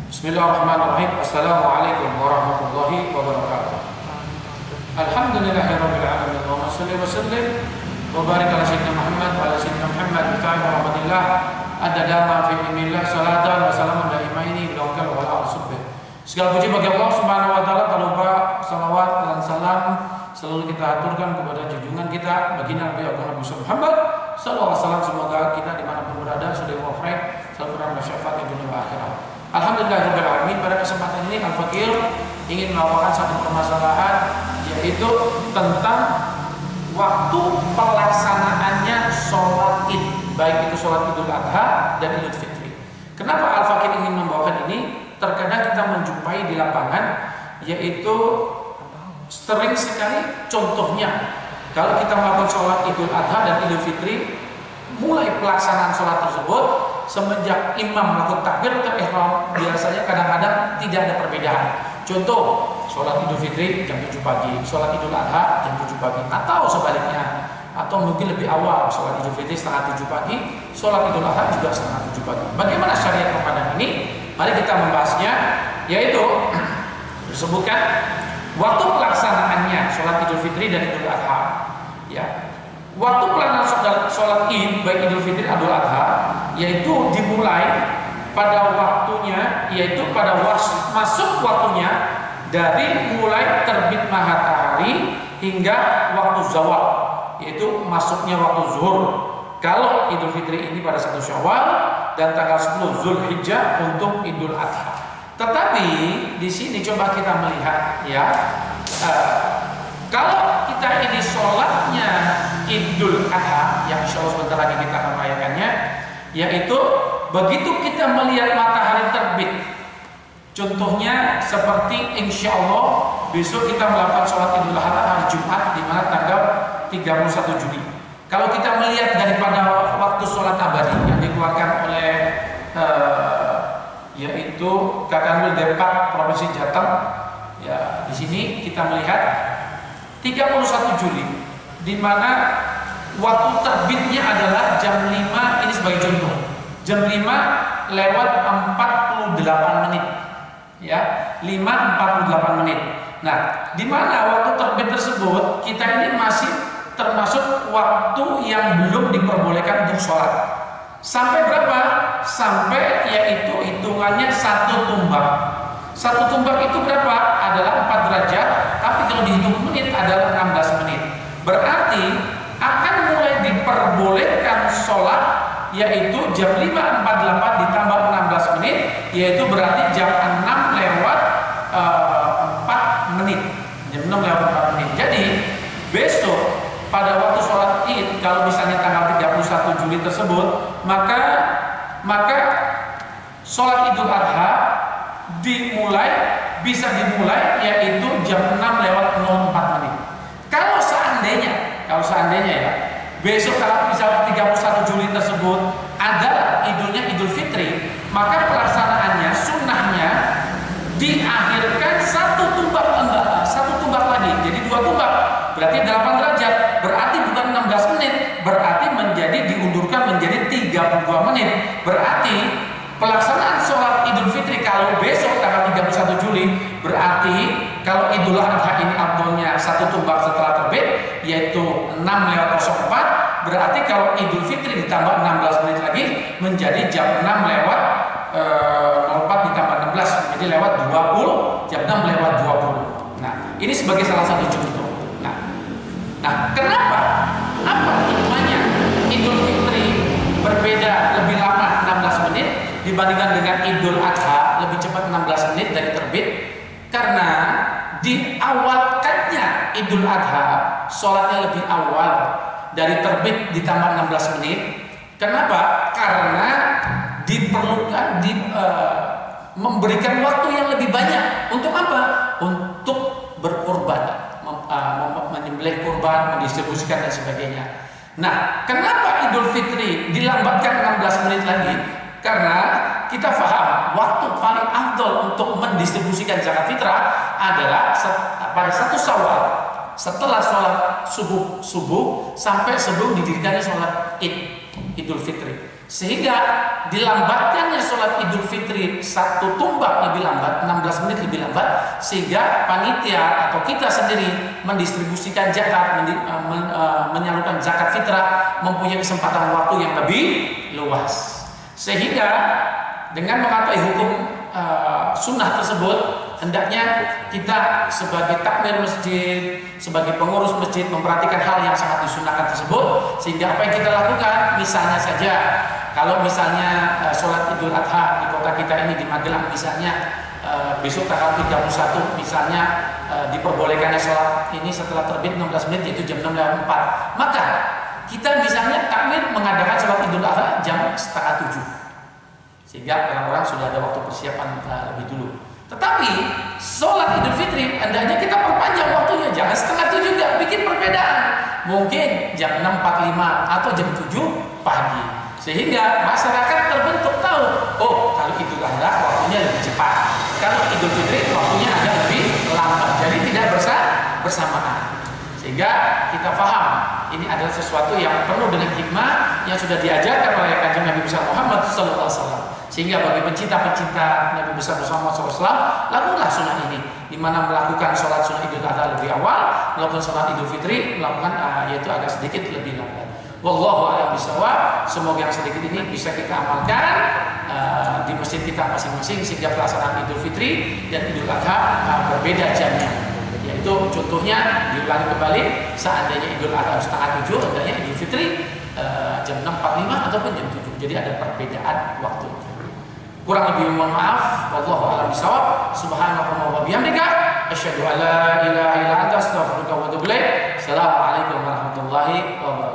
Bismillahirrahmanirrahim. Assalamualaikum warahmatullahi wabarakatuh. Alhamdulillahirabbil alamin wa shalli wa sallim wa barik ala sayyidina Muhammad wa ala sayyidina Muhammad bi ta'ala rahmatillah adada ma fi ilmillah salatan wa salamun daimaini ila qal wa ala rasulih. Segala puji bagi Allah Subhanahu wa taala, tak lupa salawat dan salam selalu kita aturkan kepada junjungan kita baginda Nabi Muhammad sallallahu alaihi wasallam. Semoga kita dimanapun berada sudah wafat selalu pernah syafaat di dunia akhirat. Alhamdulillahirabbil alamin. Pada kesempatan ini Al-Fakir ingin melakukan satu permasalahan, yaitu tentang waktu pelaksanaannya sholat Id, baik itu sholat Idul Adha dan Idul Fitri. Kenapa Al-Fakir ingin membawakan ini? Terkadang kita menjumpai di lapangan, yaitu sering sekali contohnya kalau kita melakukan sholat Idul Adha dan Idul Fitri, mulai pelaksanaan sholat tersebut semenjak imam melakukan takbiratul ihram, biasanya kadang-kadang tidak ada perbedaan. Contoh, sholat Idul Fitri jam 7 pagi, sholat Idul Adha jam 7 pagi, atau sebaliknya, atau mungkin lebih awal, sholat Idul Fitri setengah 7 pagi, sholat Idul Adha juga setengah 7 pagi. Bagaimana syariat Ramadan ini? Mari kita membahasnya, yaitu disebutkan waktu pelaksanaannya sholat Idul Fitri dan Idul Adha. Ya, waktu pelaksanaan sholat Id baik Idul Fitri Idul Adha yaitu dimulai pada waktunya, yaitu pada masuk waktunya dari mulai terbit matahari hingga waktu zawal, yaitu masuknya waktu zuhur. Kalau Idul Fitri ini pada 1 Syawal dan tanggal 10 Zulhijjah untuk Idul Adha. Tetapi di sini coba kita melihat, ya, kalau kita ini sholatnya Idul Adha, yang insya Allah sebentar lagi kita akan merayakannya, yaitu begitu kita melihat matahari terbit, contohnya seperti insya Allah besok kita melakukan sholat Idul Adha hari Jumat, di mana tanggal 31 Juli. Kalau kita melihat daripada waktu sholat abadi yang dikeluarkan oleh yaitu Kakanwil Depak Provinsi Jateng, ya, di sini kita melihat 31 Juli, di mana waktu terbitnya adalah jam 5, ini sebagai contoh, jam 5 lewat 48 menit, ya, 5:48 menit. Nah, di mana waktu terbit tersebut kita ini masih termasuk waktu yang belum diperbolehkan untuk sholat. Sampai berapa? Sampai yaitu hitungannya 1 tumbak. 1 tumbak itu berapa? Adalah 4 derajat, tapi kalau dihitung menit adalah 16 menit. Berarti akan mulai diperbolehkan sholat yaitu jam 5:48 ditambah 16 menit, yaitu berarti jam 6 lewat 4 menit. Jam 6 lewat 4 menit. Jadi besok pada waktu sholat Id, kalau misalnya tanggal 31 Juli tersebut, maka sholat Idul Adha bisa dimulai yaitu jam 6 lewat 04 menit. Kalau seandainya ya, besok kalau misal 31 Juli tersebut adalah idulnya Idul Fitri, maka pelaksanaannya, sunnahnya diakhirkan 1 tumbak lagi, jadi 2 tumbak, berarti 8 derajat, berarti bukan 16 menit, berarti diundurkan menjadi 32 menit. Berarti pelaksanaan sholat Idul Fitri kalau besok tanggal 31 Juli, berarti kalau Idul Adha ini abdulnya 1 tumbak setelah terbit, yaitu 6 lewat 04, berarti kalau Idul Fitri ditambah 16 menit lagi menjadi jam 6 lewat 04 ditambah 16, jadi lewat 20, jam 6 lewat 20. Nah, ini sebagai salah satu contoh. Nah, kenapa? Apa hikmahnya Idul Fitri berbeda lebih lama 16 menit dibandingkan dengan Idul Adha lebih cepat 16 menit dari terbit? Karena diawalkannya Idul Adha sholatnya lebih awal dari terbit ditambah 16 menit. Kenapa? Karena diperlukan memberikan waktu yang lebih banyak. Untuk apa? Untuk berkorban, menyembelih kurban, mendistribusikan dan sebagainya. Nah, kenapa Idul Fitri dilambatkan 16 menit lagi? Karena kita paham waktu paling afdol untuk mendistribusikan zakat fitrah adalah pada 1 Syawal, setelah sholat subuh sampai sebelum didirikannya sholat Idul Fitri. Sehingga dilambatkannya sholat Idul Fitri satu tumbak lebih lambat, 16 menit lebih lambat, sehingga panitia atau kita sendiri mendistribusikan zakat, menyalurkan zakat fitrah mempunyai kesempatan waktu yang lebih luas. Sehingga dengan mengetahui hukum sunnah tersebut, hendaknya kita sebagai takmir masjid, sebagai pengurus masjid memperhatikan hal yang sangat disunahkan tersebut, sehingga apa yang kita lakukan, misalnya saja kalau misalnya sholat Idul Adha di kota kita ini di Magelang misalnya besok tanggal 31 misalnya diperbolehkannya sholat ini setelah terbit 16 menit yaitu jam 6.04, maka kita misalnya takmir mengadakan sholat Idul Adha jam setengah 7, sehingga orang-orang sudah ada waktu persiapan lebih dulu. Tetapi sholat Idul Fitri hendaknya kita perpanjang waktunya, jangan setengah 7 juga, bikin perbedaan. Mungkin jam 6.45 atau jam 7 pagi. Sehingga masyarakat terbentuk tahu, oh kalau Idul Adha waktunya lebih cepat, kalau Idul Fitri waktunya agak lebih lambat, jadi tidak bersamaan. Sehingga kita paham ini adalah sesuatu yang penuh dengan hikmah yang sudah diajarkan oleh Kanjeng Nabi besar Muhammad SAW. Sehingga bagi pencinta-pencinta Nabi besar Muhammad SAW, lakukanlah sunnah ini, di mana melakukan sholat sunnah Idul Adha lebih awal, melakukan sholat Idul Fitri melakukan yaitu agak sedikit lebih lambat. Wallahu a'lam bishawab. Semoga yang sedikit ini bisa kita amalkan di masjid kita masing-masing, sehingga pelaksanaan Idul Fitri dan Idul Adha berbeda jamnya. Yaitu contohnya diulangi kembali, seandainya Idul Adha setengah 7, hendaknya Idul Fitri jam 6.45 ataupun jam 7. Jadi ada perbedaan waktu. Kurang lebih mohon maaf. Wallahu a'lam bishawab. Subhanallah wa bihamdika, asyhadu an la ilaha illa anta, astaghfiruka wa atubu ilaik. Assalamualaikum warahmatullahi wabarakatuh.